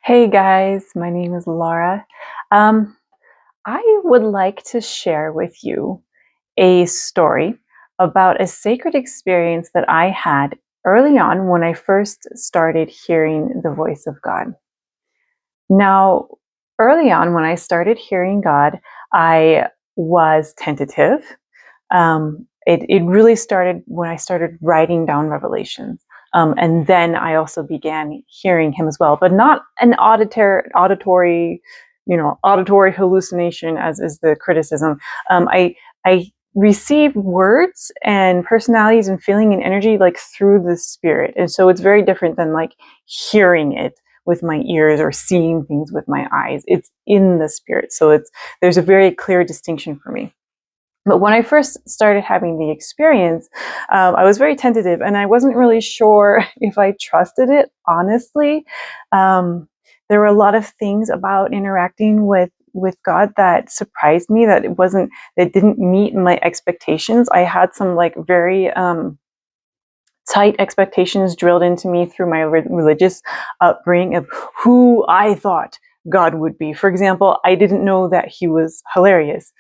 Hey guys, my name is Laura. Um, I would like to share with you a story about a sacred experience that I had early on when I first started hearing the voice of God. Now, early on when I started hearing God, I was tentative. It really started when I started writing down revelations. And then I also began hearing him as well, but not an auditory hallucination, as is the criticism. I receive words and personalities and feeling and energy like through the spirit, and so it's very different than like hearing it with my ears or seeing things with my eyes. It's in the spirit, so there's a very clear distinction for me. But when I first started having the experience, I was very tentative and I wasn't really sure if I trusted it, honestly. There were a lot of things about interacting with God that surprised me, that didn't meet my expectations. I had some like very tight expectations drilled into me through my religious upbringing of who I thought God would be. For example, I didn't know that he was hilarious.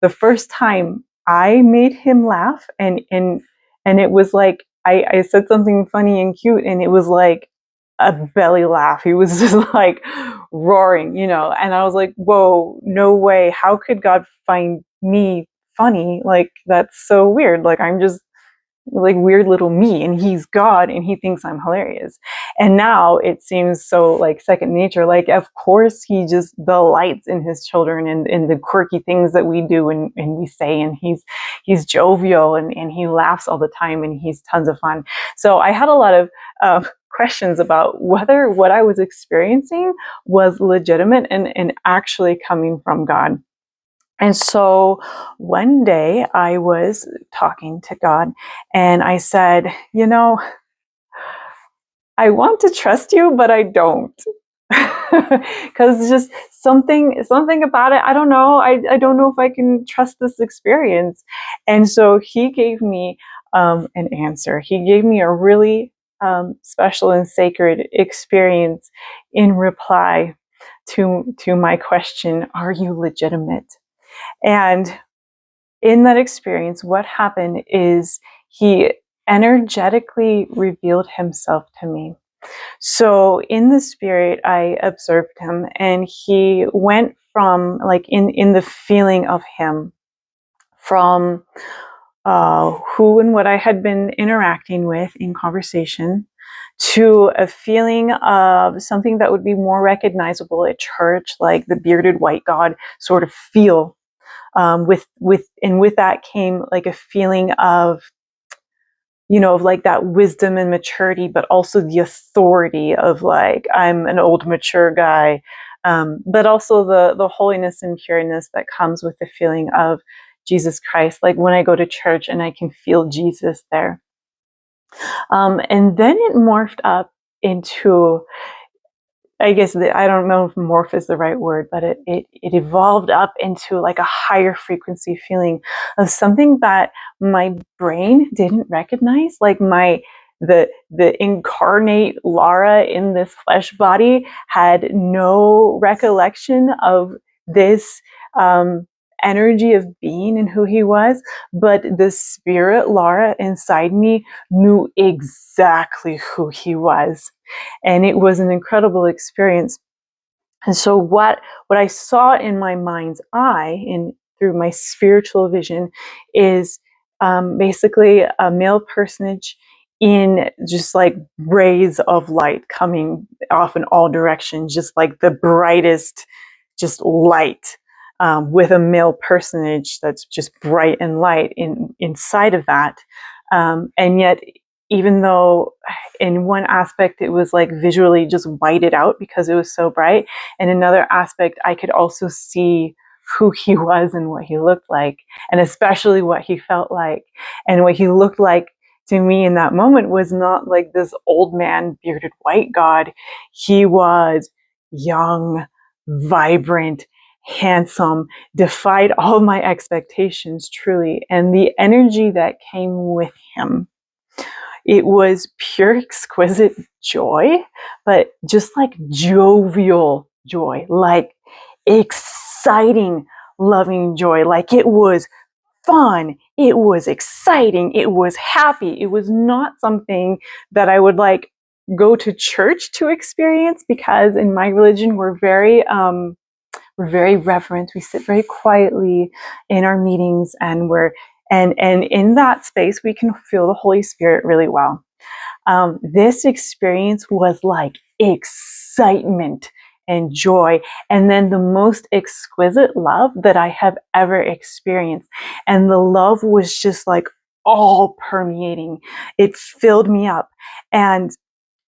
The first time I made him laugh, and it was like I said something funny and cute, and it was like a belly laugh. He was just like roaring, and I was like, whoa, no way. How could God find me funny? Like, that's so weird. Like, I'm just like weird little me, and he's God and he thinks I'm hilarious. And now it seems so like second nature. Like, of course he just delights in his children and in the quirky things that we do and we say, and he's jovial and he laughs all the time and he's tons of fun. So I had a lot of questions about whether what I was experiencing was legitimate and actually coming from God. And so one day I was talking to God and I said, I want to trust you, but I don't. Because just something about it, I don't know. I don't know if I can trust this experience. And so he gave me an answer. He gave me a really special and sacred experience in reply to my question, are you legitimate? And in that experience, what happened is he energetically revealed himself to me. So in the spirit, I observed him, and he went from like in the feeling of him, from who and what I had been interacting with in conversation, to a feeling of something that would be more recognizable at church, like the bearded white god sort of feel. With that came like a feeling of, of like that wisdom and maturity, but also the authority of like, I'm an old mature guy. But also the holiness and pureness that comes with the feeling of Jesus Christ. Like when I go to church and I can feel Jesus there. And then it morphed up into, I guess I don't know if morph is the right word, but it evolved up into like a higher frequency feeling of something that my brain didn't recognize. Like the incarnate Laura in this flesh body had no recollection of this energy of being and who he was, but the spirit Laura inside me knew exactly who he was. And it was an incredible experience. And so what I saw in my mind's eye, in through my spiritual vision, is basically a male personage in just like rays of light coming off in all directions, just like the brightest, just light, with a male personage that's just bright and light inside of that. And yet, even though in one aspect it was like visually just whited out because it was so bright, in another aspect I could also see who he was and what he looked like, and especially what he felt like. And what he looked like to me in that moment was not like this old man bearded white god. He was young, vibrant, handsome, defied all my expectations, truly. And the energy that came with him, It was pure, exquisite joy, but just like jovial joy, like exciting, loving joy. Like it was fun, it was exciting, it was happy. It was not something that I would like go to church to experience, because in my religion we're very reverent. We sit very quietly in our meetings, and and in that space we can feel the Holy Spirit really well. This experience was like excitement and joy, and then the most exquisite love that I have ever experienced. And the love was just like all permeating. It filled me up. And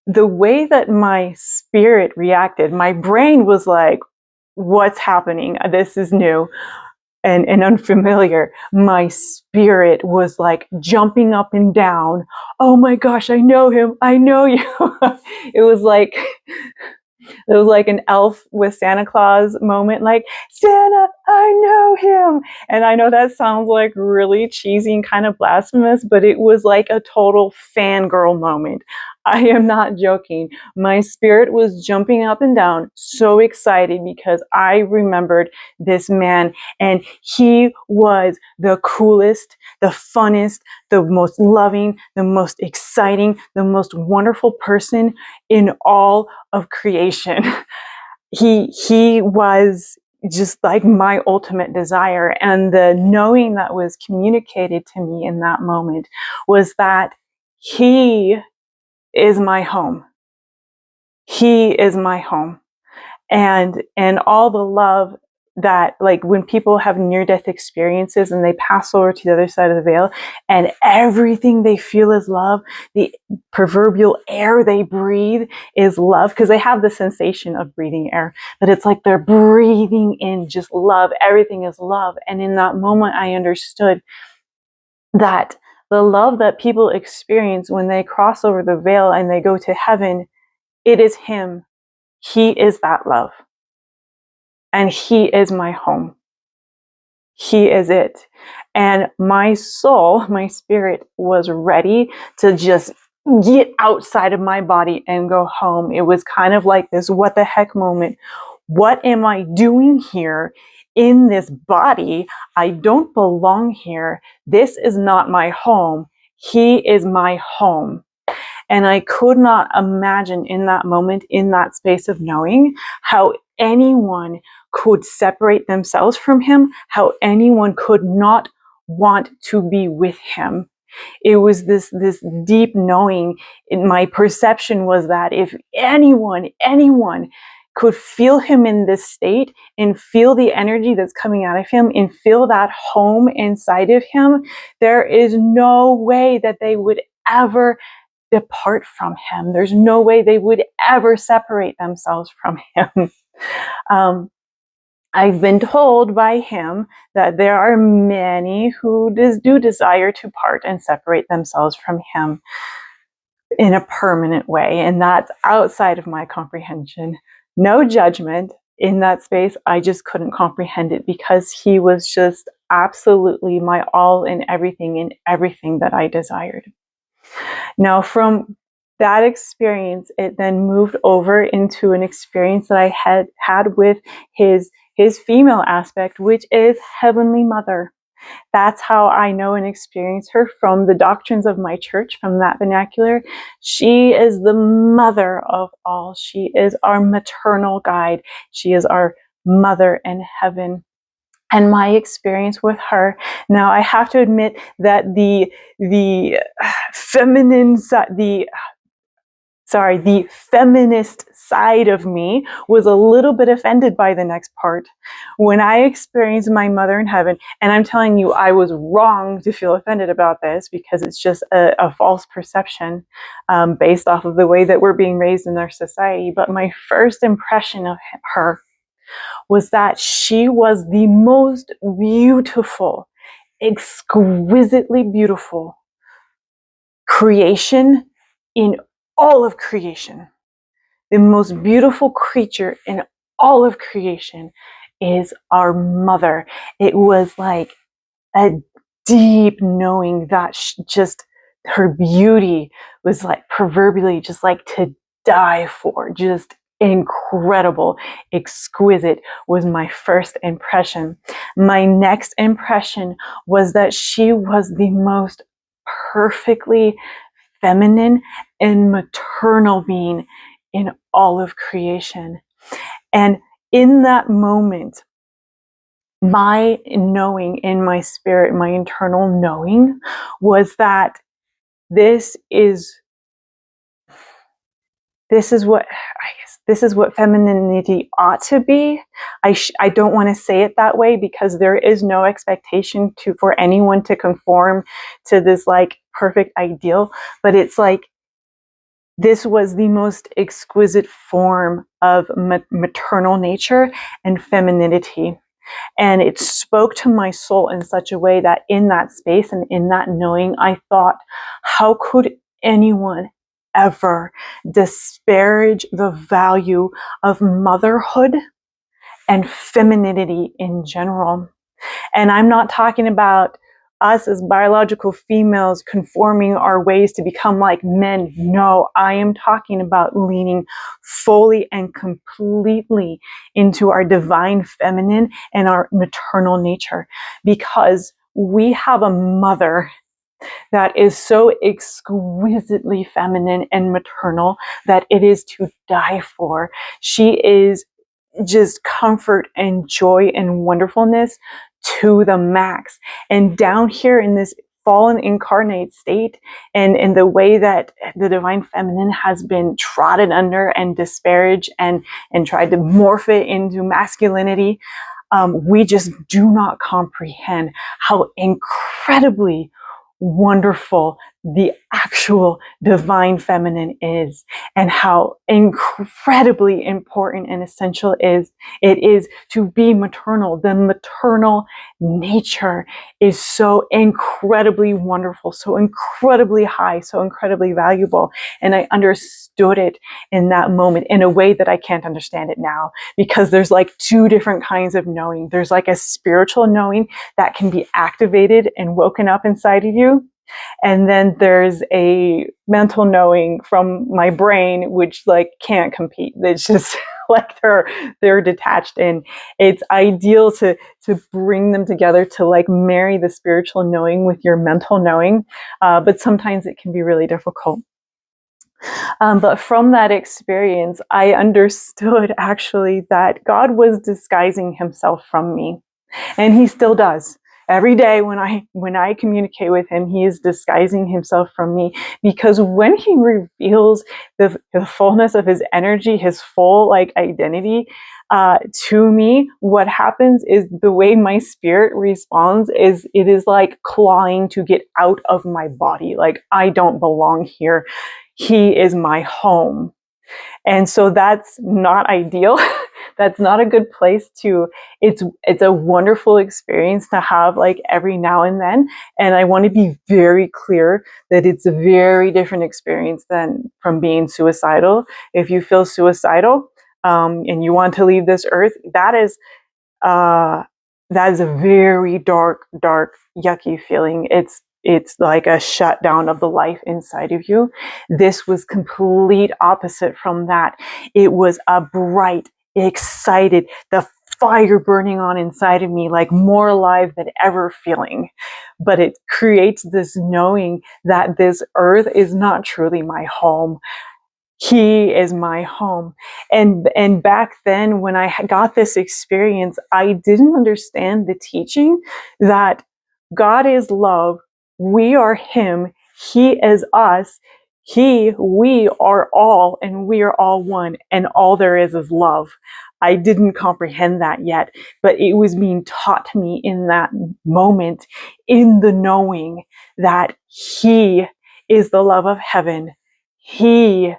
the way that my spirit reacted, my brain was like, what's happening? This is new and unfamiliar. My spirit was like jumping up and down. Oh my gosh, I know him. I know you. It was like an elf with Santa Claus moment, like, Santa, I know him. And I know that sounds like really cheesy and kind of blasphemous, but it was like a total fangirl moment. I am not joking. My spirit was jumping up and down, so excited, because I remembered this man, and he was the coolest, the funnest, the most loving, the most exciting, the most wonderful person in all of creation. He was just like my ultimate desire. And the knowing that was communicated to me in that moment was that he is my home. He is my home. And all the love that, like, when people have near death experiences and they pass over to the other side of the veil, and everything they feel is love, the proverbial air they breathe is love, because they have the sensation of breathing air, but it's like they're breathing in just love. Everything is love. And in that moment I understood that the love that people experience when they cross over the veil and they go to heaven, it is him. He is that love. And he is my home. He is it. And my soul, my spirit, was ready to just get outside of my body and go home. It was kind of like this what the heck moment. What am I doing here in this body? I don't belong here. This is not my home. He is my home. And I could not imagine in that moment, in that space of knowing, how anyone could separate themselves from him, how anyone could not want to be with him. It was this deep knowing. My perception was that if anyone could feel him in this state and feel the energy that's coming out of him and feel that home inside of him, there is no way that they would ever depart from him. There's no way they would ever separate themselves from him. I've been told by him that there are many who do desire to part and separate themselves from him in a permanent way, and that's outside of my comprehension. No judgment in that space. I just couldn't comprehend it, because he was just absolutely my all in everything that I desired. Now, from that experience, it then moved over into an experience that I had with his female aspect, which is Heavenly Mother. That's how I know and experience her, from the doctrines of my church, from that vernacular. She is the mother of all. She is our maternal guide. She is our mother in heaven. And my experience with her, now I have to admit that the feminine side, the feminist side of me was a little bit offended by the next part. When I experienced my mother in heaven, and I'm telling you, I was wrong to feel offended about this, because it's just a false perception based off of the way that we're being raised in our society. But my first impression of her was that she was the most beautiful, exquisitely beautiful creation in all of creation. The most beautiful creature in all of creation is our mother. It was like a deep knowing that just her beauty was like proverbially just like to die for, just incredible, exquisite was my first impression. My next impression was that she was the most perfectly feminine and maternal being in all of creation. And in that moment, my knowing in my spirit, my internal knowing was that this is what this is what femininity ought to be. I don't want to say it that way because there is no expectation for anyone to conform to this like perfect ideal, but it's like this was the most exquisite form of maternal nature and femininity. And it spoke to my soul in such a way that in that space and in that knowing, I thought, how could anyone ever disparage the value of motherhood and femininity in general? And I'm not talking about us as biological females conforming our ways to become like men. No, I am talking about leaning fully and completely into our divine feminine and our maternal nature, because we have a mother that is so exquisitely feminine and maternal that it is to die for. She is just comfort and joy and wonderfulness to the max. And down here in this fallen incarnate state, and the way that the divine feminine has been trodden under and disparaged and tried to morph it into masculinity, we just do not comprehend how incredibly wonderful the actual divine feminine is, and how incredibly important and essential it is to be maternal. The maternal nature is so incredibly wonderful, so incredibly high, so incredibly valuable. And I understood it in that moment in a way that I can't understand it now, because there's like two different kinds of knowing. There's like a spiritual knowing that can be activated and woken up inside of you. And then there's a mental knowing from my brain, which like can't compete. It's just like they're detached, and it's ideal to bring them together, to like marry the spiritual knowing with your mental knowing. But sometimes it can be really difficult. But from that experience, I understood actually that God was disguising himself from me. And he still does. Every day when I communicate with him, he is disguising himself from me, because when he reveals the fullness of his energy, his full like identity to me, what happens is the way my spirit responds is it is like clawing to get out of my body. Like, I don't belong here. He is my home. And so that's not ideal. That's not a good place to, it's a wonderful experience to have like every now and then. And I want to be very clear that it's a very different experience than from being suicidal. If you feel suicidal and you want to leave this earth, that is a very dark, yucky feeling. It's like a shutdown of the life inside of you. This was complete opposite from that. It was a bright, excited, the fire burning on inside of me, like more alive than ever feeling. But it creates this knowing that this earth is not truly my home. He is my home. And back then, when I got this experience, I didn't understand the teaching that God is love, we are him, he is us, we are all, and we are all one, and all there is love. I didn't comprehend that yet, but it was being taught to me in that moment, in the knowing that he is the love of heaven. He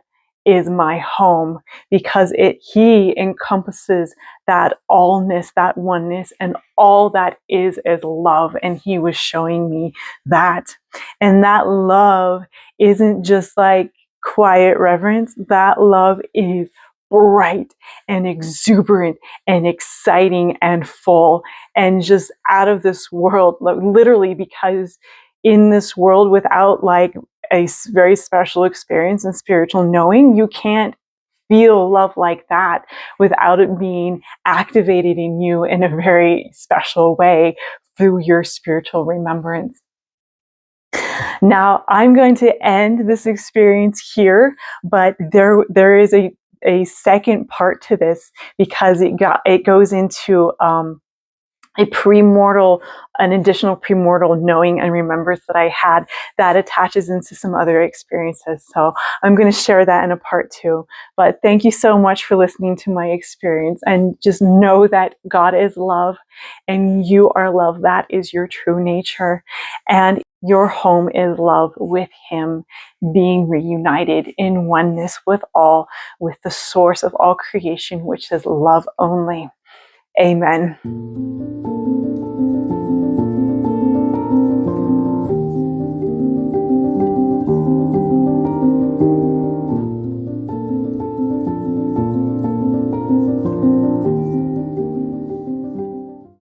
is my home, because he encompasses that allness, that oneness, and all that is love. And he was showing me that. And that love isn't just like quiet reverence. That love is bright and exuberant and exciting and full and just out of this world, literally, because in this world without like a very special experience and spiritual knowing. You can't feel love like that without it being activated in you in a very special way through your spiritual remembrance. Now, I'm going to end this experience here, but there is a second part to this, because it goes into an additional premortal knowing and remembrance that I had that attaches into some other experiences. So I'm going to share that in a part 2. But thank you so much for listening to my experience, and just know that God is love and you are love. That is your true nature. And your home is love with Him, being reunited in oneness with the source of all creation, which is love only. Amen.